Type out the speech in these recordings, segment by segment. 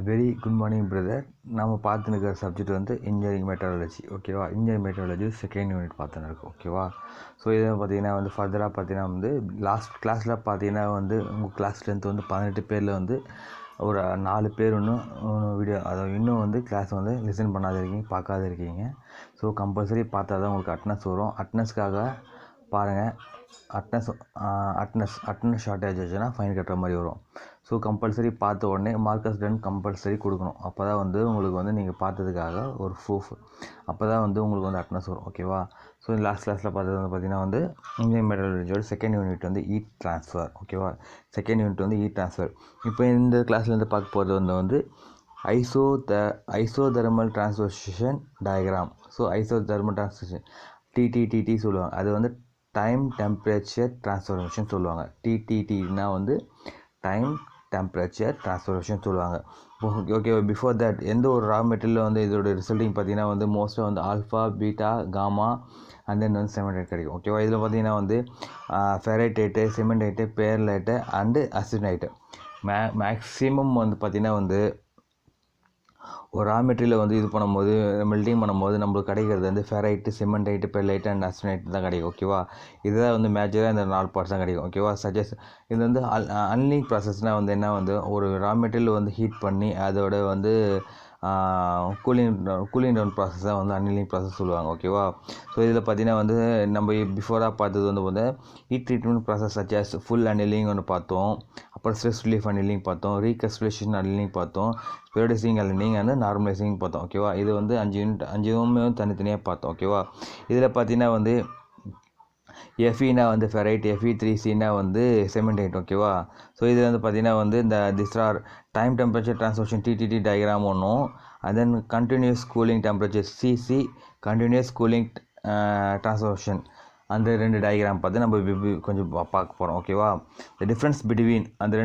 Very good morning brother. நம்ம பார்த்துன்னு இருக்கிற சப்ஜெக்ட் வந்து இன்ஜினியரிங் மெட்ராலஜி. ஓகேவா? இன்ஜினியரிங் மெட்ராலஜி செகண்ட் யூனிட் பார்த்துன்னு இருக்கும். ஓகேவா? ஸோ இதை பார்த்தீங்கன்னா வந்து ஃபர்தராக பார்த்தீங்கன்னா வந்து லாஸ்ட் கிளாஸில் பார்த்தீங்கன்னா வந்து உங்கள் கிளாஸ் ஸ்ட்ரென்த் வந்து 18 பேரில் வந்து ஒரு 4 பேர் இன்னும் வீடியோ அதாவது இன்னும் வந்து கிளாஸ் வந்து லிசன் பண்ணாத இருக்கீங்க, பார்க்காத இருக்கீங்க. ஸோ கம்பல்சரி பார்த்தா தான் உங்களுக்கு அட்டனன்ஸ் வரும். அட்டனன்ஸ்க்காக பாருங்கள். அட்டனன்ஸ் ஷார்ட்டேஜ் ஆச்சுன்னா ஃபைன் கட்டுற மாதிரி வரும். ஸோ கம்பல்சரி பார்த்த உடனே மார்க்கஸ் டன் கம்பல்சரி கொடுக்கணும். அப்போ தான் வந்து உங்களுக்கு வந்து நீங்கள் பார்த்ததுக்காக ஒரு ப்ரூஃப். அப்போ தான் வந்து உங்களுக்கு வந்து அட்டனன்ஸ் வரும். ஓகேவா? ஸோ லாஸ்ட் கிளாஸில் பார்த்தது வந்து பார்த்திங்கன்னா வந்து இன்ஜினியரிங் மெட்ராலஜியோட செகண்ட் யூனிட் வந்து ஹீட் ட்ரான்ஸ்ஃபர். ஓகேவா? செகண்ட் யூனிட் வந்து ஹீட் ட்ரான்ஸ்ஃபர். இப்போ இந்த கிளாஸ்லேருந்து பார்க்க போகிறது வந்து ஐசோதெர்மல் டிரான்ஸ்ஃபர்ஷன் டயக்ராம். ஸோ ஐசோதெர்மல் டிரான்ஸ்ஃபர்ஷன் டிடிடிடி சொல்லுவாங்க. அது வந்து டைம் டெம்பரேச்சர் டிரான்ஸ்ஃபர்மேஷன் சொல்லுவாங்க. டிடிடினா வந்து டைம் டெம்பரேச்சர் டிரான்ஸ்ஃபர்மேஷன் சொல்லுவாங்க. ஓகே, பிஃபோர் தட் எந்த ஒரு ரா மெட்டீரியலில் வந்து இதோட ரிசல்ட்டிங் பார்த்தீங்கன்னா வந்து மோஸ்ட்டாக வந்து alpha, beta, gamma and then வந்து செமெண்டைட் கிடைக்கும். ஓகேவா? இதில் பார்த்தீங்கன்னா வந்து ஃபெரைட்டேட்டு, சிமெண்டைட்டு, பேர்லைட்டு அண்டு அசினைட்டு மேக்ஸிமம் வந்து பார்த்திங்கன்னா வந்து ஒரு ரா மெட்டீரியலை வந்து இது பண்ணும்போது மெல்டிங் பண்ணும்போது நம்மளுக்கு கிடைக்கிறது வந்து ஃபெரைட்டு, சிமெண்டைட்டு, பெர்லைட்டு அண்ட் அசினைட்டு தான் கிடைக்கும். ஓகேவா? இதுதான் வந்து மேஜராக இந்த 4 பார்ட்ஸ் தான் கிடைக்கும். ஓகேவா? சஜஸ்ட் இது வந்து அன்லிங் ப்ராசஸ்னால் வந்து என்ன வந்து ஒரு ரா மெட்டீரியல் வந்து ஹீட் பண்ணி அதோட வந்து கூலிங் டவுன் ப்ராசஸ் தான் வந்து அன்னிலிங் ப்ராசஸ் சொல்லுவாங்க. ஓகேவா? ஸோ இதில் பார்த்தீங்கன்னா வந்து நம்ம பிஃபோராக பார்த்தது வந்து ஹீட் ட்ரீட்மெண்ட் ப்ராசஸ் சஜஸ் ஃபுல் அன்னிலிங் ஒன்று பார்த்தோம். அப்புறம் ஸ்ட்ரெஸ் ரிலீஃப் அன்னிலிங் பார்த்தோம். ரீகஸ்பிரேஷன் அன்னிலிங் பார்த்தோம். பெரியோடைசிங் அன்னிலிங் அண்ட் நார்மலைசிங் பார்த்தோம். ஓகேவா? இது வந்து 5 யூனிட் 5மே தனித்தனியாக பார்த்தோம். ஓகேவா? இதில் பார்த்தீங்கன்னா வந்து எஃப்இனா வந்து ஃபெரைட், Fe3Cனா வந்து செமெண்டைட். ஓகேவா? ஸோ இது வந்து பார்த்திங்கன்னா வந்து இந்த this are time temperature transformation TTT diagram ஒன்றும், and then continuous cooling temperature C continuous cooling transformation அந்த 2 டயக்ராம் பார்த்து நம்ம கொஞ்சம் பார்க்க போகிறோம். ஓகேவா? த டிஃப்ரென்ஸ் பிட்வீன் அந்த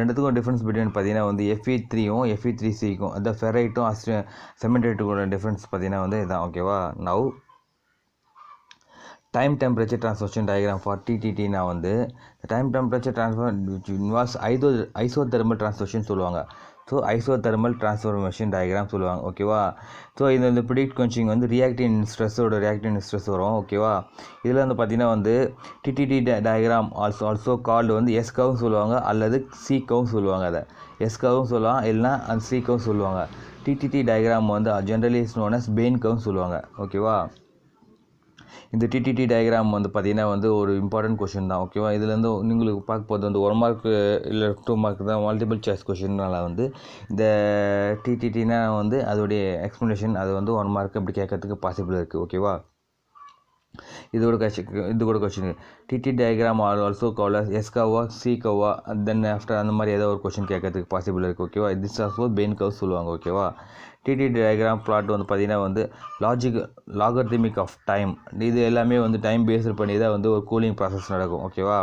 ரெண்டுத்துக்கும் டிஃப்ரென்ஸ் பிட்வீன் பார்த்தீங்கன்னா வந்து Fe3யும் Fe3Cக்கும் அந்த ஃபெரைட்டும் செமெண்டைட்டுக்கும் டிஃப்ரென்ஸ் பார்த்தீங்கன்னா வந்து இதுதான். ஓகேவா? Now time temperature transformation diagram for டிடிடினா வந்து time temperature transfer which involves isothermal transformation சொல்லுவாங்க. ஸோ ஐசோதெர்மல் டிரான்ஸ்ஃபர்மேஷன் டயக்ராம் சொல்லுவாங்க. ஓகேவா? ஸோ இது வந்து ப்ரிடிக்ட் கொஞ்சம் வந்து ரியாக்டிவ் ஸ்ட்ரெஸ் வரும். ஓகேவா? இதில் வந்து பார்த்திங்கன்னா வந்து டிடிடி டயக்ராம் ஆல்சோ கால்டு வந்து எஸ் கர்வும் சொல்லுவாங்க அல்லது சி கர்வும் சொல்லுவாங்க. அதை எஸ் கர்வும் சொல்லலாம், இல்லைனா அந்த சி கர்வும் சொல்லுவாங்க. டிடிடி டயக்ராம் வந்து generally is known as Bain கர்வும் சொல்லுவாங்க. ஓகேவா? இந்த டிடிடி டயக்ராம் வந்து பார்த்திங்கன்னா வந்து ஒரு இம்பார்ட்டன்ட் கொஷின் தான். ஓகேவா? இதுலேருந்து உங்களுக்கு பார்க்க போகிறது வந்து 1 மார்க் இல்லை 2 மார்க் தான் மல்டிபிள் சாய்ஸ் கொஷின்னால வந்து இந்த டிடிடினா வந்து அதோடைய எக்ஸ்ப்ளனேஷன் அது வந்து 1 மார்க் அப்படி கேட்கறதுக்கு பாசிபிள் இருக்குது. ஓகேவா? இது கூட question TT diagram also called as S கர்வா, சி கர்வா, தென் ஆஃப்டர் அந்த மாதிரி ஏதோ ஒரு கொஸ்டின் கேட்கறதுக்கு பாசிபிள் இருக்குது. ஓகேவா? திஸ் ஆல்சோ பெயின் கர்வ் சொல்லுவாங்க. ஓகேவா? டிடி டயக்ராம் பிளாட் வந்து பார்த்திங்கன்னா வந்து லாகர்தமிக் ஆஃப் டைம். இது எல்லாமே வந்து டைம் பேஸ்டு பண்ணி தான் வந்து ஒரு கூலிங் ப்ராசஸ் நடக்கும். ஓகேவா?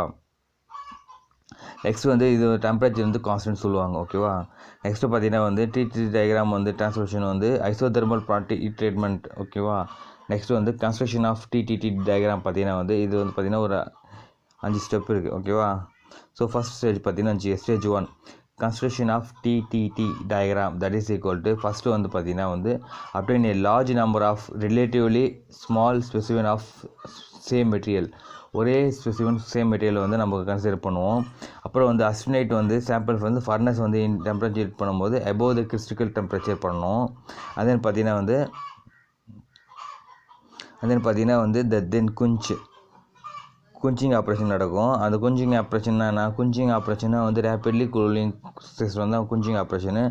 நெக்ஸ்ட் வந்து இது டெம்பரேச்சர் வந்து கான்ஸ்டன்ட் சொல்லுவாங்க. ஓகேவா? நெக்ஸ்ட்டு பார்த்தீங்கன்னா வந்து டிடி டயக்ராம் வந்து டிரான்ஸ்ஃபர்மேஷன் வந்து ஐசோதெர்மல் ட்ரீட்மெண்ட். ஓகேவா? நெக்ஸ்ட் வந்து கன்ஸ்ட்ரக்ஷன் ஆஃப் டிடிடி டயக்ராம் பார்த்தீங்கன்னா வந்து இது வந்து பார்த்திங்கன்னா ஒரு 5 ஸ்டெப் இருக்குது. ஓகேவா? ஸோ ஃபஸ்ட் ஸ்டேஜ் பார்த்தீங்கன்னா stage 1 construction of TTT diagram that is equal to first வந்து பார்த்தீங்கன்னா வந்து obtain a large number of relatively small specimen of same material. ஒரே ஸ்பெசிஃபின் சேம் மெட்டீரியல் வந்து நம்ம கன்சிடர் பண்ணுவோம். அப்புறம் வந்து அஸ்டினேட் வந்து சாம்பிள் வந்து ஃபர்னஸ் வந்து டெம்பரேச்சர் ஹீட் பண்ணும்போது அபோவ் த கிறிஸ்டிக்கல் டெம்பரேச்சர் பண்ணணும். அதன் பார்த்தீங்கன்னா வந்து தென் குஞ்சிங் ஆப்ரேஷன் நடக்கும். அந்த குஞ்சிங் ஆப்ரேஷன்னா வந்து ரேப்பிட்லி கூலிங் சிஸ்டம் தான் quenching operation.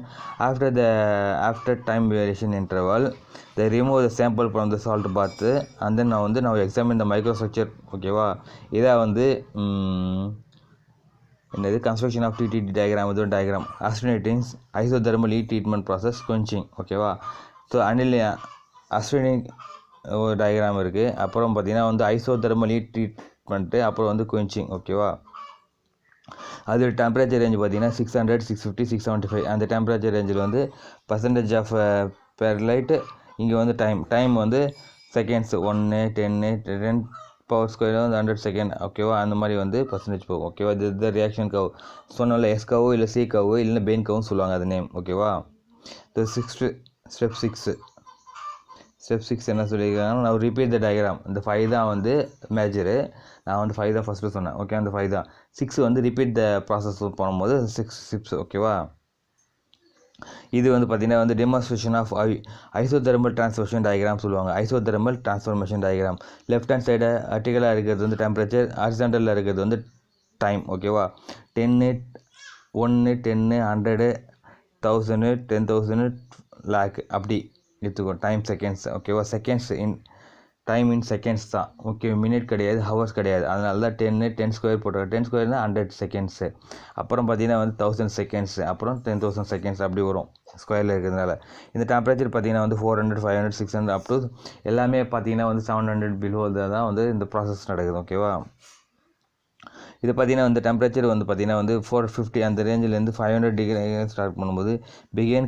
After time variation interval they remove the sample from the salt bath and then now examine the microstructure. ஓகேவா? இதை வந்து என்னது கன்ஸ்ட்ரக்ஷன் ஆஃப் டிடிடி டயக்ராம் இது diagram austenitizing isothermal heat treatment process quenching. ஓகேவா? So அஸ்டினிக் ஒரு diagram இருக்குது. அப்புறம் பார்த்திங்கன்னா வந்து ஐசோதெர்மல் ஹீட் ட்ரீட்மெண்ட்டு, அப்புறம் வந்து குஞ்சிங். ஓகேவா? அது டெம்பரேச்சர் ரேஞ்ச் பார்த்திங்கன்னா 600, 650, 675 அந்த டெம்பரேச்சர் ரேஞ்சில் வந்து பர்சன்டேஜ் ஆஃப் பெர்லைட்டு. இங்கே வந்து டைம் வந்து செகண்ட்ஸ் 1, 10, பவர் ஸ்கொயர் வந்து 100 செகண்ட் ஓகேவா, அந்த மாதிரி வந்து பர்சன்டேஜ் போகும் ஓகேவா. இது ரியாக்ஷன் கவ் சொன்னால எஸ் கவ் இல்லை சி கவ் இல்லைன்னா பெயின் கவ்னு சொல்லுவாங்க அது நேம் ஓகேவா. இது ஸ்டெப் சிக்ஸ் என்ன சொல்லியிருக்காங்கன்னா, நான் ரிப்பீட் த டயக்ராம். இந்த 5 தான் வந்து மேஜரு, நான் வந்து 5 தான் ஃபஸ்ட்டு சொன்னேன் ஓகே. அந்த 5 தான். 6 வந்து ரிப்பீட் த ப்ராசஸ் பண்ணும்போது 6 ஸ்டெப்ஸ் ஓகேவா. இது வந்து பார்த்திங்கன்னா வந்து demonstration of isothermal transformation diagram சொல்லுவாங்க. Isothermal transformation diagram. Left hand side அர்டிகலாக இருக்கிறது வந்து டெம்பரேச்சர், ஹாரிசான்டலில் இருக்கிறது வந்து டைம் ஓகேவா. 10 1 10 100 1000 10,000 லேக் அப்படி எடுத்துக்கோ. டைம் செகண்ட்ஸ் ஓகேவா. செகண்ட்ஸ் டைம் இன் செகண்ட்ஸ் தான் ஓகே, மினிட் கிடையாது, ஹவர்ஸ் கிடையாது. அதனால தான் 10 ஸ்கொயர் போட்டுருக்கேன். 10 ஸ்கொயர்னா 100 செகண்ட்ஸு. அப்புறம் பார்த்தீங்கன்னா வந்து 1000 செகண்ட்ஸ், அப்புறம் 10,000 செகண்ட்ஸ் அப்படி வரும் ஸ்கொயரில் இருக்கிறதுனால. இந்த டெம்பரேச்சர் பார்த்தீங்கன்னா வந்து 400 500 600 அப் டு எல்லாமே பார்த்தீங்கன்னா வந்து 700 பிலோ தான் வந்து இந்த ப்ராசஸ் நடக்குது ஓகேவா. இது பார்த்தீங்கன்னா வந்து டெம்பரேச்சர் வந்து பார்த்தீங்கன்னா வந்து 450 அந்த ரேஞ்சிலேருந்து 500 டிகிரி ஸ்டார்ட் பண்ணும்போது பிகேன்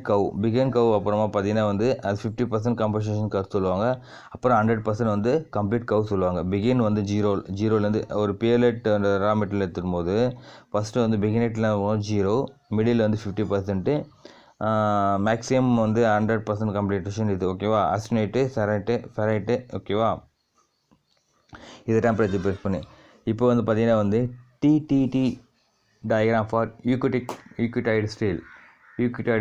கவ் அப்புறமா பார்த்தீங்கன்னா வந்து அது 50% கம்போசிஷன் கவ் சொல்லுவாங்க. அப்புறம் 100% வந்து கம்ப்ளீட் கவ் சொல்லுவாங்க. பிகின் வந்து ஜீரோலேருந்து ஒரு பியர்லைட் ரா மெட்டீரியல் எடுத்துக்கும் போது ஃபஸ்ட்டு வந்து பிகினெட்டில் 0, மிடில் வந்து 50%, மேக்ஸிமம் வந்து 100% கம்ப்ளீட்டேஷன் இது ஓகேவா. அஸ்டினைட்டு ஃபெரைட்டு ஓகேவா. இது டெம்பரேச்சர் பேஸ் பண்ணி. இப்போ வந்து பார்த்தீங்கன்னா வந்து டிடிடி டயக்ராம் ஃபார் யூக்ளிடைடு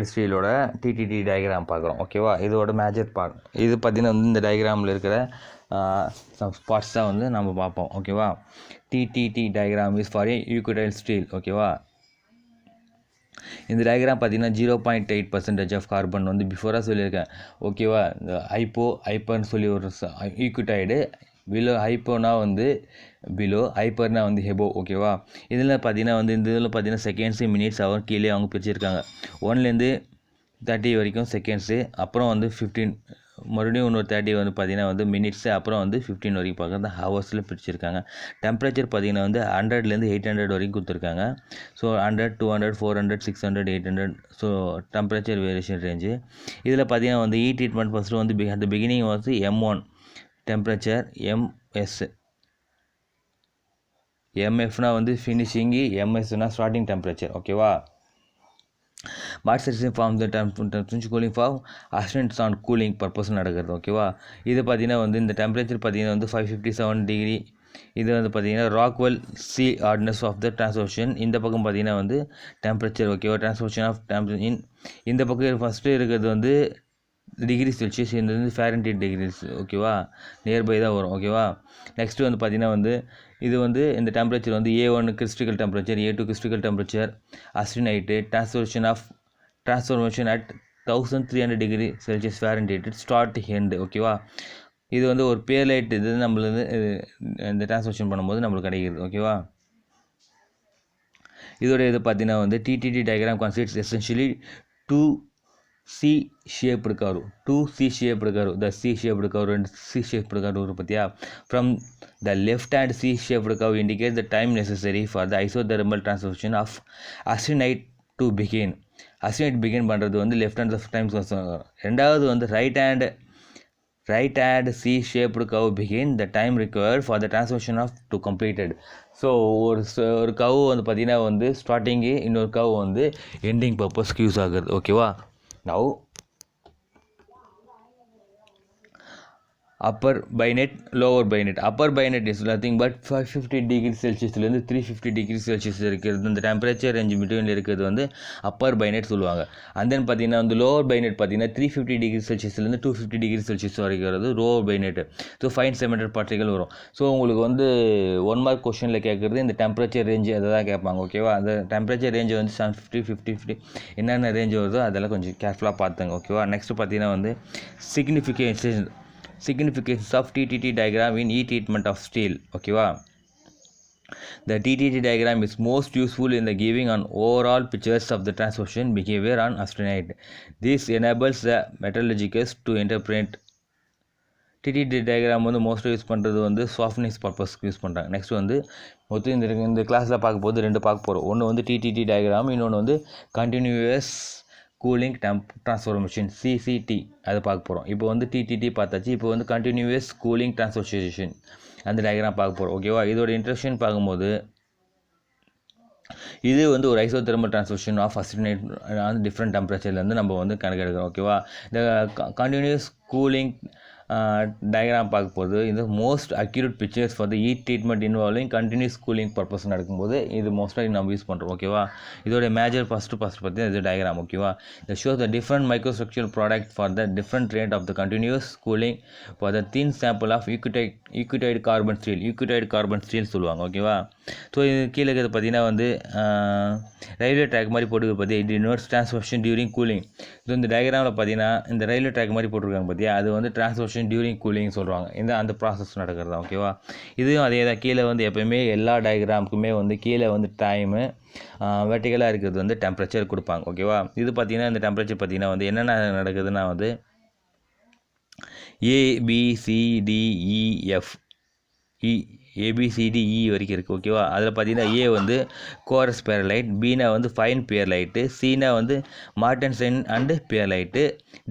ஸ்டீலோட டிடிடி டயக்ராம் பார்க்குறோம் ஓகேவா. இதோட மேஜர் பார்ட் இது பார்த்தீங்கன்னா வந்து இந்த டயக்ராமில் இருக்கிற பார்ட்ஸ் தான் வந்து நம்ம பார்ப்போம் ஓகேவா. டிடிடி டயக்ராம் இஸ் ஃபார் யூக்ளிடைடு ஸ்டீல் ஓகேவா. இந்த டயக்ராம் பார்த்தீங்கன்னா 0.8% ஆஃப் கார்பன் வந்து பிஃபோராக சொல்லியிருக்கேன் ஓகேவா. இந்த ஹைப்பர்னு சொல்லி ஒரு ஈக்விடைடு, பிலோ ஹைப்போனா வந்து பிலோ, ஹைப்பர்னா வந்து ஹெபோ ஓகேவா. இதில் பார்த்தீங்கன்னா வந்து இந்த இதில் பார்த்தீங்கன்னா செகண்ட்ஸு மினிட்ஸ் ஹவர் கீழே அவங்க பிரிச்சிருக்காங்க. 1லேருந்து 30 வரைக்கும் செகண்ட்ஸு, அப்புறம் வந்து 15, மறுபடியும் இன்னொரு 30 வந்து பார்த்தீங்கன்னா வந்து மினிட்ஸு, அப்புறம் வந்து 15 வரைக்கும் பார்க்குறது ஹவர்ஸில் பிரிச்சிருக்காங்க. டெம்பரேச்சர் பார்த்தீங்கன்னா வந்து 100லேருந்து 800 வரைக்கும் கொடுத்துருக்காங்க. So 100 200 400 600 800 so temperature variation range. இதில் பார்த்தீங்கன்னா வந்து ட்ரீட்மெண்ட் ஃபஸ்ட்டு வந்து அந்த பிகினிங் வந்து M1 டெம்பரேச்சர், எம்எஃப்னா வந்து ஃபினிஷிங்கு, எம்எஸ்னா ஸ்டார்டிங் டெம்பரேச்சர் ஓகேவா. Marks from the temperature cooling from assistance on cooling purpose நடக்கிறது ஓகேவா. இது பார்த்தீங்கன்னா வந்து இந்த டெம்பரேச்சர் பார்த்தீங்கன்னா வந்து 557 டிகிரி. இது வந்து பார்த்தீங்கன்னா Rockwell C hardness of the transformation. இந்த பக்கம் பார்த்தீங்கன்னா வந்து டெம்பரேச்சர் ஓகேவா. டிரான்ஸ்ஃபர்மேஷன் ஆஃப் டெம்பரேச்சர் இந்த பக்கம் ஃபஸ்ட்டு இருக்கிறது வந்து டிகிரி செல்சியஸ், இந்த வந்து ஃபாரன்ஹீட் டிகிரிஸ் ஓகேவா, நியர்பை தான் வரும் ஓகேவா. நெக்ஸ்ட்டு வந்து பார்த்தீங்கன்னா வந்து இது வந்து இந்த டெம்பரேச்சர் வந்து A1 critical temperature, A2 critical temperature, austenite transformation at 1300 degree Celsius Fahrenheit start end ஓகேவா. இது வந்து ஒரு பேர்லைட் இது நம்மளுக்கு இந்த டிரான்ஸ்ஃபர்மேஷன் பண்ணும்போது நம்மளுக்கு கிடைக்கிறது ஓகேவா. இதோட இது பார்த்தீங்கன்னா வந்து TTT diagram consists essentially two C shaped curve. The C shaped curve, ரெண்டு சி ஷேப்டு கர்வ் வரும் பார்த்தியா. From the left hand C shaped curve indicate the time necessary for the isothermal transformation of austenite to begin. Austenite begin பண்ணுறது வந்து left hand of times வரும். ரெண்டாவது வந்து right hand C shaped curve begin the time required for the transformation of to completed. So ஒரு curve வந்து பார்த்தீங்கன்னா வந்து starting, இன்னொரு கர்வ் வந்து எண்டிங் பர்பஸ்க்கு யூஸ் ஆகுது ஓகேவா. Now upper bainite, lower bainite. Upper bainite is nothing but 550 degree செல்சியஸ்லேருந்து 350 டிகிரி செல்சியஸ் இருக்கிறது. இந்த டெம்பரேச்சர் ரேஞ்ச் பிட்வீனில் இருக்கிறது வந்து அப்பர் பைனெட் சொல்லுவாங்க. அண்ட் தென் பார்த்தீங்கன்னா வந்து லோவர் பைனெட் பார்த்தீங்கன்னா 350 டிகிரி செல்சியஸ்லேருந்து 250 டிகிரி செல்சியஸ் வரைக்கும் வருது லோவர் பைனெட். ஸோ ஃபைன் செமெண்டட் பார்ட்டிகல் வரும். ஸோ உங்களுக்கு வந்து 1 மார்க் கொஸ்டினில் கேட்குறது இந்த டெம்பரேச்சர் ரேஞ்சு அதை தான் கேட்பாங்க ஓகேவா. அந்த டெம்பரேச்சர் ரேஞ்சு வந்து 750 50 என்னென்ன ரேஞ்ச் வருதோ அதெல்லாம் கொஞ்சம் கேர்ஃபுல்லாக பார்த்துங்க ஓகேவா. நெக்ஸ்ட்டு பார்த்தீங்கன்னா வந்து significance of TTT diagram in heat treatment of steel ஓகேவா. The TTT diagram is most useful in the giving an overall pictures of the transformation behavior on austenite. This enables the metallurgists to interpret. TTT diagram வந்து மோஸ்ட்டாக use பண்ணுறது வந்து softness பர்பஸ்க்கு use பண்ணுறாங்க. Next வந்து மொத்தம் இந்த கிளாஸில் பார்க்க போது 2 பார்க்க போகிறோம். ஒன்று வந்து TTT diagram, இன்னொன்று வந்து கண்டினியூஸ் கூலிங் ட்ரான்ஸ்ஃபர்மேஷன் CCT அதை பார்க்க போகிறோம். இப்போ வந்து TTT பார்த்தாச்சு. இப்போ வந்து கண்டினியூஸ் கூலிங் ட்ரான்ஸ்ஃபர்மேஷன் அந்த டயக்ராம் பார்க்க போகிறோம். ஓகேவா, இதோட இன்ட்ரடக்ஷன் பார்க்கும்போது இது வந்து ஒரு isothermal transformation of austenite different டெம்பரேச்சர்லேருந்து நம்ம வந்து கணக்கு எடுக்கிறோம். ஓகேவா, இந்த கண்டினியூஸ் கூலிங் டயக்ராம் பார்க்கும்போது இது most accurate pictures for the heat treatment involving continuous cooling purpose நடக்கும்போது இது மோஸ்ட்டாக நம்ம யூஸ் பண்ணுறோம். ஓகேவா, இதோட மேஜர் ஃபஸ்ட்டு பற்றி இது டயக்ராம். ஓகேவா, இது shows the different microstructural product for the different rate of the continuous cooling for the thin sample of eutectoid carbon steel சொல்லுவாங்க. ஓகேவா, ஸோ இது கீழே இருக்கிறது பார்த்தீங்கன்னா வந்து ரயில்வே ட்ராக் மாதிரி போட்டுக்க பார்த்தியா, இது இன்வெர்ஸ் ட்ரான்ஸ்ஃபர்மேஷன் டியூரிங் கூலிங். இது இந்த டயக்ராமில் பார்த்தீங்கன்னா இந்த ரயில்வே ட்ராக் மாதிரி போட்டிருக்காங்க பார்த்தியா, அது வந்து ட்ரான்ஸ்ஃபர்மேஷன் டியூரிங் கூலிங் சொல்கிறாங்க. அந்த ப்ராசஸ் நடக்கிறது. ஓகேவா, இதுவும் அதே தான். கீழே வந்து எப்போயுமே எல்லா டயக்ராமுக்குமே வந்து கீழே வந்து டைமு வெர்டிகலாக இருக்கிறது வந்து டெம்பரேச்சர் கொடுப்பாங்க. ஓகேவா, இது பார்த்திங்கன்னா இந்த டெம்பரேச்சர் பார்த்திங்கன்னா வந்து என்னென்ன நடக்குதுன்னா வந்து ABCDE வரைக்கும் இருக்குது. ஓகேவா, அதில் பார்த்தீங்கன்னா A வந்து கோரஸ் பேரலைட், Bனா வந்து ஃபைன் பேரலைட்டு, Cனா வந்து மார்டன்சன் அண்டு பேரலைட்டு,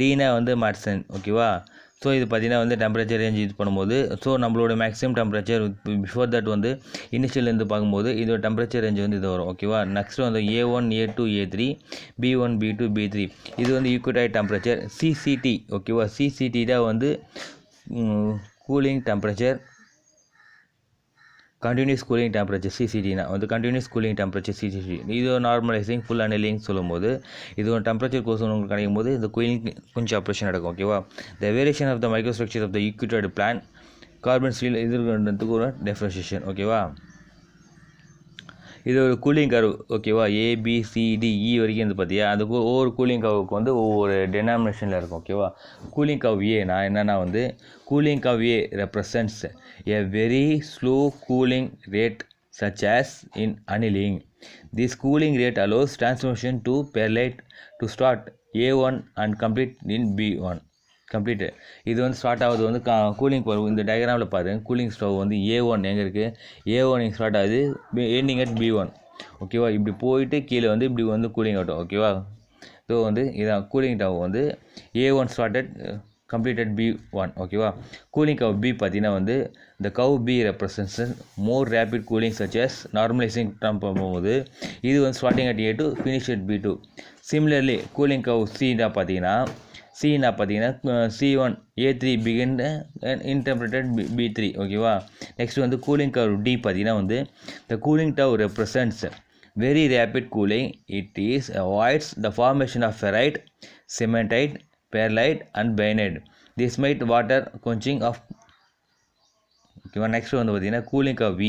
Dனா வந்து மார்டன்சன். ஓகேவா, ஸோ இது பார்த்தீங்கன்னா வந்து டெம்பரேச்சர் ரேஞ்ச் இது பண்ணும்போது ஸோ நம்மளோட மேக்ஸிமம் டெம்பரேச்சர் பிஃபோர் தட் வந்து இனிஷியல்லேருந்து பார்க்கும்போது இதோட டெம்பரேச்சர் ரேஞ்ச் வந்து இது வரும். ஓகேவா, நெக்ஸ்ட் வந்து A1 A2 A3 B1 B2 B3 இது வந்து ஈக்விடைட் டெம்பரேச்சர். CCT. ஓகேவா, CCT தான் வந்து cooling temperature, continuous cooling temperature. CCTனா வந்து கண்டினியூஸ் கூலிங் டெம்பரேச்சர் CCT. இது நார்மலைசிங் ஃபுல் அனலிங் சொல்லும்போது இது ஒரு டெம்பரேச்சர் கோர்ஸ் உங்களுக்கு கிடைக்கும் போது இந்த கூலிங் கொஞ்சம் ஆப்ரேஷன் நடக்கும். ஓகேவா, the variation of the microstructure of the eutectoid plain carbon steel இதுக்கு ஒரு டெஃபரன்ஷியேஷன். ஓகேவா, இது ஒரு கூலிங் கர்வ். ஓகேவா, ABCDE வரைக்கும் வந்து பார்த்தியா, அதுக்கு ஒவ்வொரு கூலிங் கர்வுக்கு வந்து ஒவ்வொரு டெனாமினேஷனில் இருக்கும். ஓகேவா, கூலிங் கர்வ் ஏனா என்னென்னா வந்து cooling curve A represents a very slow cooling rate such as in annealing. This cooling rate allows transformation to perlite to start A1 and complete in B1. Complete இது வந்து start ஆகுது வந்து cooling curve. இந்த டயக்ராமில் பாருங்கள், cooling stove வந்து A1 எங்கே இருக்குது, A1 இங்கே ஸ்டார்ட் ஆகுது, எண்டிங் அட் B1. ஓகேவா, இப்படி போயிட்டு கீழே வந்து இப்படி வந்து கூலிங் ஆகட்டும். ஓகேவா, ஸோ வந்து இதான் கூலிங் டவ் வந்து A1 ஸ்டார்டட் கம்ப்ளீட்டட் B1. ஓகேவா, கூலிங் கவ் B பார்த்தீங்கன்னா வந்து இந்த curve B represents more rapid cooling such as normalizing டம் போகும்போது இது வந்து starting at A2 finish at B2. Similarly cooling curve C பார்த்தீங்கன்னா C1 A3 begin interpreted B3. ஓகேவா, நெக்ஸ்ட் வந்து கூலிங் கர்வ் D பார்த்தீங்கன்னா வந்து த கூலிங் டவ் represents very rapid cooling. It is avoids the formation of ferrite, cementite, perlite and bainite. This might water quenching of. Okay, next வந்து பார்த்தீங்கன்னா cooling curve V.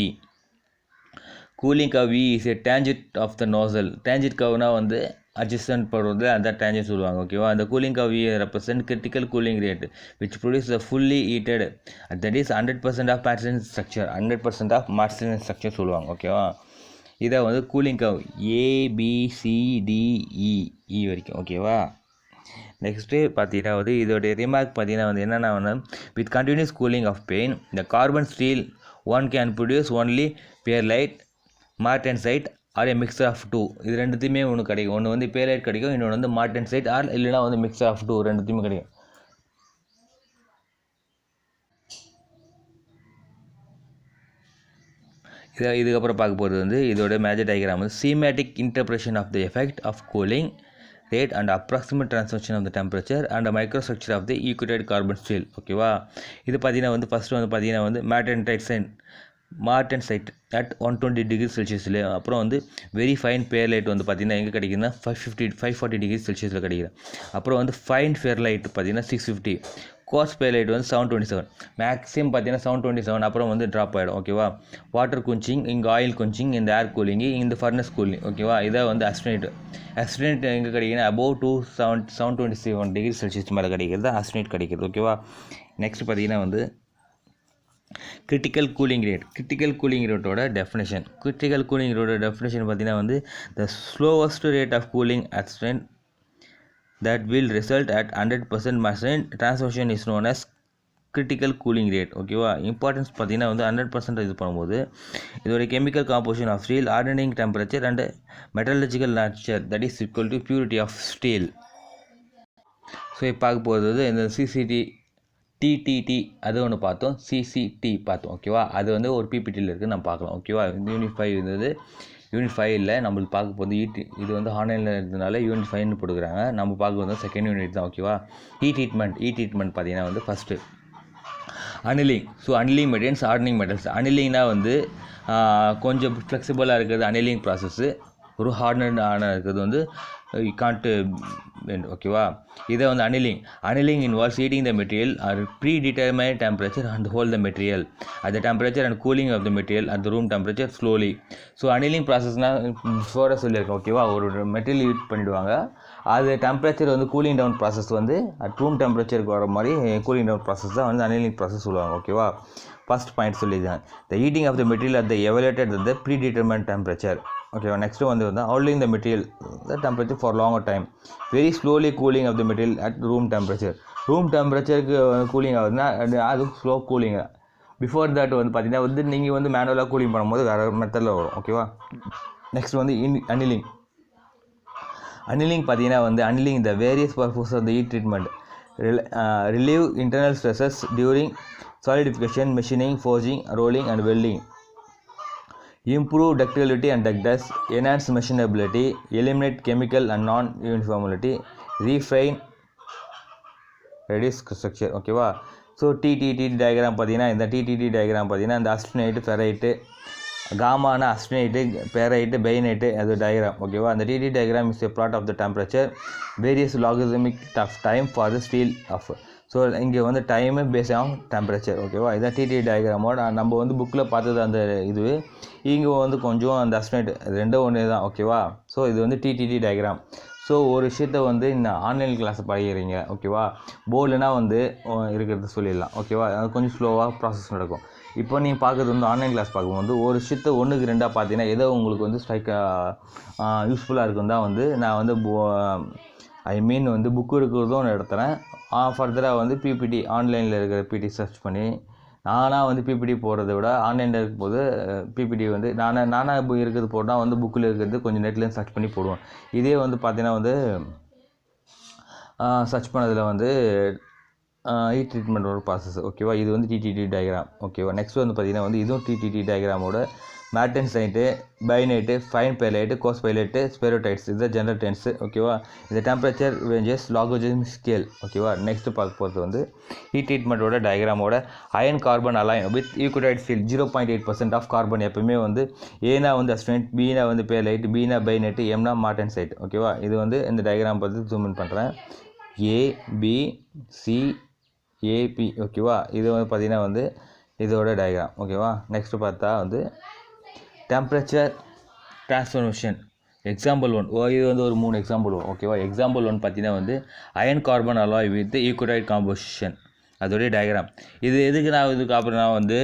Cooling curve V is a tangent of the nozzle. tangent கர்வ்னா வந்து adjacent போடுறது அந்த tangent சொல்லுவாங்க. ஓகேவா, அந்த cooling curve V represent critical cooling rate which produces a fully heated that is 100% of Marsden structure. 100% of Marsden structure சொல்லுவாங்க. ஓகேவா, இதை வந்து கூலிங் கர்வ் ABCDE வரைக்கும். ஓகேவா, நெக்ஸ்ட்டு பார்த்தீங்கன்னா வந்து இதோடைய ரிமார்க் பார்த்தீங்கன்னா வந்து என்னென்னா வந்து with continuous cooling of plain the carbon steel one can produce only pearlite martensite or a mixture of two. இது ரெண்டுத்தையுமே ஒன்று கிடைக்கும். ஒன்று வந்து பேர்லைட் கிடைக்கும், இன்னொன்று வந்து மார்டன்சைட் ஆர் இல்லைனா வந்து மிக்சர் ஆஃப் டூ ரெண்டுத்தையுமே கிடைக்கும். இதுக்கப்புறம் பார்க்க போகிறது வந்து இதோட மேஜர் டயக்ராம் வந்து schematic interpretation of the effect of cooling rate and approximate transformation of the temperature and microstructure of the eutectoid carbon steel. ஓகேவா, இது பார்த்தீங்கன்னா வந்து ஃபஸ்ட்டு வந்து பார்த்தீங்கன்னா வந்து மார்டன்சைட் அட் 120 டிகிரி செல்சியஸில், அப்புறம் வந்து வெரி ஃபைன் பேர்லைட் வந்து பார்த்திங்கன்னா எங்கே கிடைக்குதுன்னா 540 டிகிரி செல்சியஸில் கிடைக்குது. அப்புறம் வந்து ஃபைன் ஃபேர்லைட் பார்த்திங்கன்னா 650, கோர்ஸ் பேர்லைட் வந்து 727, மேக்ஸிமம் பார்த்தீங்கன்னா 727, அப்புறம் வந்து ட்ராப் ஆகிடும். ஓகேவா, வாட்டர் குஞ்சிங், இங்கே ஆயில் குஞ்சிங், இந்த ஏர் கூலிங், இந்த ஃபர்னஸ் கூலிங். ஓகேவா, இதை வந்து அஸ்டனேட் எங்கே கிடைக்குதுன்னா அபோவ் 727 டிகிரி செல்சியஸ் மேலே கிடைக்கிறது அஸ்டனேட் கிடைக்கிறது. ஓகேவா, நெக்ஸ்ட் பார்த்தீங்கன்னா வந்து கிரிட்டிக்கல் கூலிங் ரேட்டோட டெஃபினேஷன். கிரிட்டிக்கல் கூலிங் ரேட்டோட டெஃபினேஷன் பார்த்தீங்கன்னா வந்து the slowest rate of cooling austenite that will result at 100% Marsden transformation is known as critical cooling rate. ஓகேவா, இம்பார்ட்டன்ஸ் பார்த்தீங்கன்னா வந்து 100% இது பண்ணும்போது இதோட chemical composition of steel, ordering temperature and metallurgical nature that is equal to purity of steel. So இப்போ பார்க்க போகிறது இந்த டிடிடி அது ஒன்று பார்த்தோம், சிசிடி பார்த்தோம். ஓகேவா, அது வந்து ஒரு பிபிடியில் இருக்குது, நம்ம பார்க்கலாம். ஓகேவா, இந்த யூனிட் 5 இருந்தது. யூனிட் 5ல் நம்மளுக்கு பார்க்க போகிறது இது வந்து ஆன்லைனில் இருந்ததுனால யூனிட் 5ன்னு போட்டுக்கிறாங்க. நம்ம பார்க்க போகிறது செகண்ட் யூனிட் தான். ஓகேவா, ட்ரீட்மெண்ட் பார்த்தீங்கன்னா வந்து first annealing. So annealing materials, hardening metals. அனிலிங்னா வந்து கொஞ்சம் ஃப்ளெக்சிபிளாக இருக்கிறது அனிலிங் ப்ராசஸ்ஸு. ஒரு ஹார்டனாக இருக்கிறது வந்து காண்ட்டு ஓகேவா. இதை வந்து annealing involves heating the material or predetermined temperature and hold the material at the temperature and cooling of the material at the room temperature slowly. So annealing ப்ராசஸ்னால் ஃபோராக சொல்லியிருக்கேன். ஓகேவா, ஒரு மெட்டீரியல் ஹீட் பண்ணிவிடுவாங்க, அது டெம்பரேச்சர் வந்து cooling down process வந்து at room டெம்பரேச்சருக்கு வர மாதிரி கூலிங் டவுன் ப்ராசஸ் தான் வந்து அனிலிங் ப்ராசஸ் சொல்லுவாங்க. ஓகேவா, ஃபஸ்ட் பாயிண்ட் சொல்லியிருக்காங்க, the heating of the material at the elevated the predetermined temperature. ஓகேவா, நெக்ஸ்ட்டு வந்து holding the material the temperature for longer time, very slowly cooling of the material at room temperature. Room டெம்பரேச்சருக்கு cooling ஆகுதுன்னா அது slow cooling. Before that வந்து பார்த்தீங்கன்னா வந்து நீங்கள் வந்து மேனுவலாக கூலிங் பண்ணும்போது வேறு மெத்தடில் வரும். ஓகேவா, நெக்ஸ்ட் வந்து அனிலிங் பார்த்தீங்கன்னா வந்து annealing the various purpose of the heat treatment, relieve internal stresses during solidification, machining, forging, rolling and welding, improve ductility and ductness, enhance machinability, eliminate chemical and non-uniformity, refine, reduce structure. ஓகேவா, so TTD diagram பார்த்தீங்கன்னா இந்த TTD diagram பார்த்தீங்கன்னா இந்த அஸ்டனைட்டு, ferrite, காமான அஸ்டனைட்டு, பேரைட்டு, பெய்னைட்டு அது diagram. ஓகேவா, அந்த TT diagram is a plot of the temperature various logarithmic of time for the steel of. So இங்கே வந்து டைமு பேஸ் ஆன் டெம்பரேச்சர். ஓகேவா, இதான் டிடி டயக்ராமோட நம்ம வந்து புக்கில் பார்த்தது அந்த இது. இங்கே வந்து கொஞ்சம் அந்த அஸ்டனைட் ரெண்டும் ஒன்று தான். ஓகேவா, ஸோ இது வந்து டிடிடி டயக்ராம். ஸோ ஒரு விஷயத்த வந்து இந்த ஆன்லைன் கிளாஸ் படிக்கிறீங்க. ஓகேவா, போர்டுனா வந்து இருக்கிறது சொல்லிடலாம். ஓகேவா, அது கொஞ்சம் ஸ்லோவாக ப்ராசஸ் நடக்கும். இப்போ நீங்கள் பார்க்குறது வந்து ஆன்லைன் கிளாஸ் பார்க்கும்போது ஒரு விஷயத்தை 1க்கு 2 பார்த்தீங்கன்னா ஏதோ உங்களுக்கு வந்து யூஸ்ஃபுல்லாக இருக்கும் தான் வந்து நான் வந்து வந்து புக்கு இருக்கிறதும் நடத்துகிறேன். ஃபர்தராக வந்து பிபிடி ஆன்லைனில் இருக்கிற பிபிடி சர்ச் பண்ணி நானாக வந்து பிபிடி போடுறத விட ஆன்லைனில் இருக்கும்போது பிபிடி வந்து நானாக இருக்கிறது போட்டால் வந்து புக்கில் இருக்கிறது கொஞ்சம் நெட்லேருந்து சர்ச் பண்ணி போடுவேன். இதே வந்து பார்த்தீங்கன்னா வந்து சர்ச் பண்ணதில் வந்து ஹீட் ட்ரீட்மெண்ட் ஒரு ப்ராசஸ். ஓகேவா, இது வந்து டிடிடி டயக்ராம். ஓகேவா, நெக்ஸ்ட் வந்து பார்த்தீங்கன்னா வந்து இதுவும் டிடிடி டயக்ராமோட மேட்டன்சைட்டு, பைனைட்டு, ஃபைன் பைலைட்டு, கோஸ் பைலைட்டு, ஸ்பெரோடைட்ஸ் இது ஜெனரல் டென்ஸு. ஓகேவா, இந்த டெம்பரேச்சர் ரேஞ்சஸ் லாகரிதமிக் ஸ்கேல். ஓகேவா, நெக்ஸ்ட் பார்க்க போகிறது வந்து ஹீட் ட்ரீட்மெண்ட்டோட டயக்ராமோட iron carbon alloy with eutectoid field 0.8% of carbon. எப்பவுமே வந்து ஏனா வந்து அஸ்டனைட், பீனா வந்து பேலைட், பீனா பைனைட்டு, எம்னா மார்டன்சைட். ஓகேவா, இது வந்து இந்த டயக்ராம் பார்த்து ஜூம் இன் பண்ணுறேன். ஏபிசிஏபி. ஓகேவா, இது வந்து பார்த்திங்கன்னா வந்து இதோட டயக்ராம். ஓகேவா, நெக்ஸ்ட்டு பார்த்தா வந்து டெம்பரேச்சர் டிரான்ஸ்ஃபர்மேஷன் எக்ஸாம்பிள் 1. இது வந்து ஒரு 3 எக்ஸாம்பிள் வரும். ஓகேவா, எக்ஸாம்பிள் 1 பார்த்தீங்கன்னா வந்து iron carbon alloy with eutectoid composition அதோடைய டயக்ராம். இது எதுக்கு நான் இதுக்கு அப்புறம் நான் வந்து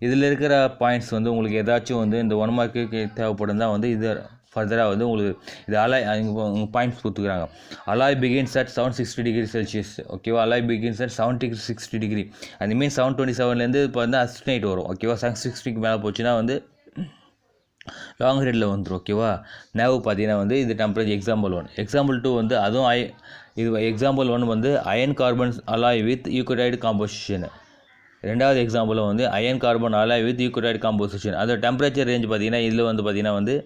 இதில் இருக்கிற பாயிண்ட்ஸ் வந்து உங்களுக்கு ஏதாச்சும் வந்து இந்த 1 மார்க்குக்கு தேவைப்படும் தான் வந்து இது ஃபர்தராக வந்து உங்களுக்கு இது அலாய் உங்கள் பாயிண்ட்ஸ் கொடுத்துக்கிறாங்க. Alloy begins at 760 degree Celsius. ஓகேவா, அலாய் பிகின்ஸ் அட் 760 டிகிரி. அது மீன் 727லேருந்து இப்போ வந்து அஸ்டனைட் வரும். ஓகேவா, 760க்கு மேலே போச்சுன்னா வந்து லாங் ஹெட்டில் வந்துடும். ஓகேவா, நேவு பார்த்தீங்கன்னா வந்து இது டெம்பரேச்சர் எக்ஸாம்பிள் 1. எக்ஸாம்பிள் 2 வந்து அதுவும் இது எக்ஸாம்பிள் 1 வந்து iron carbon alloy with eutectoid composition. ரெண்டாவது எக்ஸாம்பிளும் வந்து iron carbon alloy with eutectoid composition. அதோட டெம்பரேச்சர் ரேஞ்ச் பார்த்தீங்கன்னா இதில் வந்து பார்த்தீங்கன்னா வந்து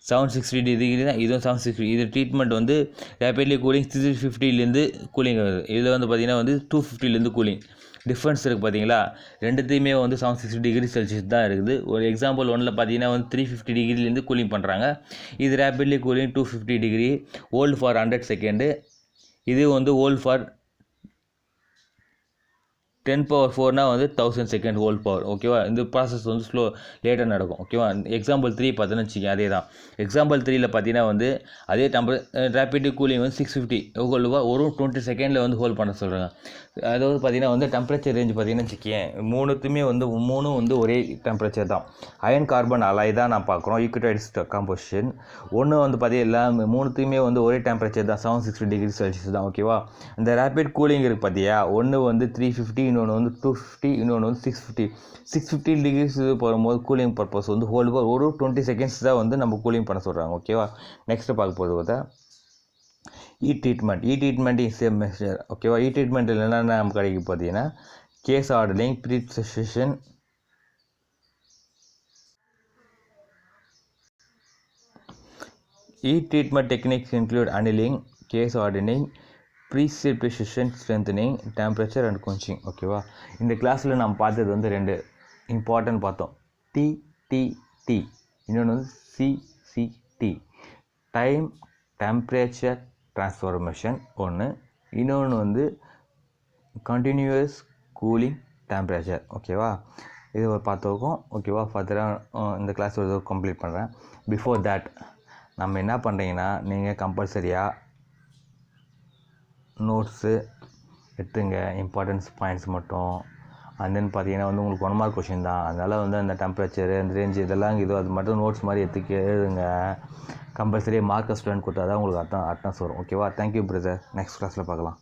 760 டிகிரி தான். இதுவும் 760. இது ட்ரீட்மெண்ட் வந்து ரேப்பிட்லி கூலிங் 350லேருந்து கூலிங் ஆகுது. இதில் வந்து பார்த்தீங்கன்னா வந்து 250லேருந்து கூலிங் டிஃப்ரென்ஸ் இருக்குது. பார்த்தீங்களா, ரெண்டுத்தையுமே வந்து 760 டிகிரி செல்சியஸ் தான் இருக்குது. ஒரு எக்ஸாம்பிள் 1ல் பார்த்தீங்கன்னா வந்து 350 டிகிரிலேருந்து கூலிங் பண்ணுறாங்க. இது rapidly cooling 250 degree, hold for 100 second. இது வந்து ஹோல்ட் ஃபார் 10⁴ வந்து 1000 செகண்ட் ஹோல் பவர். ஓகேவா, இந்த ப்ராசஸ் வந்து லேட்டாக நடக்கும். ஓகேவா, எக்ஸாம்பிள் 3 பார்த்தோன்னு வச்சுக்கோங்க, அதே தான். எக்ஸாம்பிள் 3ல் பார்த்தீங்கன்னா வந்து அதே ரேப்பிட் கூலிங் வந்து 650 ஒரு 20 செகண்டில் வந்து ஹோல்ட் பண்ண சொல்கிறாங்க. அதாவது பார்த்தீங்கன்னா வந்து டெம்பரேச்சர் ரேஞ்ச் பார்த்தீங்கன்னா வச்சுக்கேன், மூணுத்துமே வந்து வந்து ஒரே டெம்பரேச்சர் தான். அயன் கார்பன் அலாய் தான் நான் பார்க்குறோம், ஈக்குவடைட் காம்போசிஷன். ஒன்று வந்து பார்த்தீங்கன்னா மூணுத்துமே வந்து ஒரே டெம்பரேச்சர் தான், 760 டிகிரி செல்சியஸ் தான். ஓகேவா, இந்த ரேப்பிட் கூலிங் இருக்குது பார்த்தியா, ஒன்று வந்து 350, இன்னொன்று வந்து 250, இன்னொன்று வந்து 650 டிகிரிஸ் போகும்போது கூலிங் பர்பஸ் வந்து ஹோல்ட் ஒரு 20 செகண்ட்ஸ் தான் வந்து நம்ம கூலிங் பண்ண சொல்கிறாங்க. ஓகேவா, நெக்ஸ்ட்டு பார்க்க போகிறது பார்த்தா ட்ரீட்மெண்ட் இஸ் ஏ மெஷர். ஓகேவா? ட்ரீட்மெண்ட் இல்லைன்னா நமக்கு கிடைக்க பார்த்தீங்கன்னா case hardening, precision, treatment techniques include annealing, case hardening, precipitation, strengthening, temperature and quenching. ஓகேவா? இந்த கிளாஸில் நம்ம பார்த்தது வந்து 2 இம்பார்ட்டன்ட் பார்த்தோம். டிடிடி, இன்னொன்று வந்து சிசிடி. டைம் டெம்பரேச்சர் டிரான்ஸ்ஃபார்மேஷன் ஒன்று, இன்னொன்று வந்து கண்டினியூஸ் கூலிங் டெம்பரேச்சர். ஓகேவா? இது ஒரு பார்த்துருக்கோம். ஓகேவா? ஃபர்தராக இந்த கிளாஸ் ஒரு கம்ப்ளீட் பண்ணுறேன். பிஃபோர் தேட் நம்ம என்ன பண்ணுறீங்கன்னா, நீங்கள் கம்பல்சரியாக நோட்ஸு எடுத்துங்க, இம்பார்ட்டன்ஸ் பாயிண்ட்ஸ் மட்டும். அண்ட் தென் பார்த்தீங்கன்னா வந்து உங்களுக்கு 1 மார்க் கொஷின் தான். அதனால் வந்து அந்த டெம்பரேச்சரு, அந்த ரேஞ்சு இதெல்லாம் அது மட்டும் நோட்ஸ் மாதிரி எடுத்துக்க எழுதுங்க. கம்பல்சரியாக மார்க்கர் ஸ்டூடெண்ட் கொடுத்தா தான் உங்களுக்கு அட்டனன்ஸ் வரும். ஓகேவா? Thank you brother. நெக்ஸ்ட் கிளாஸில் பார்க்கலாம்.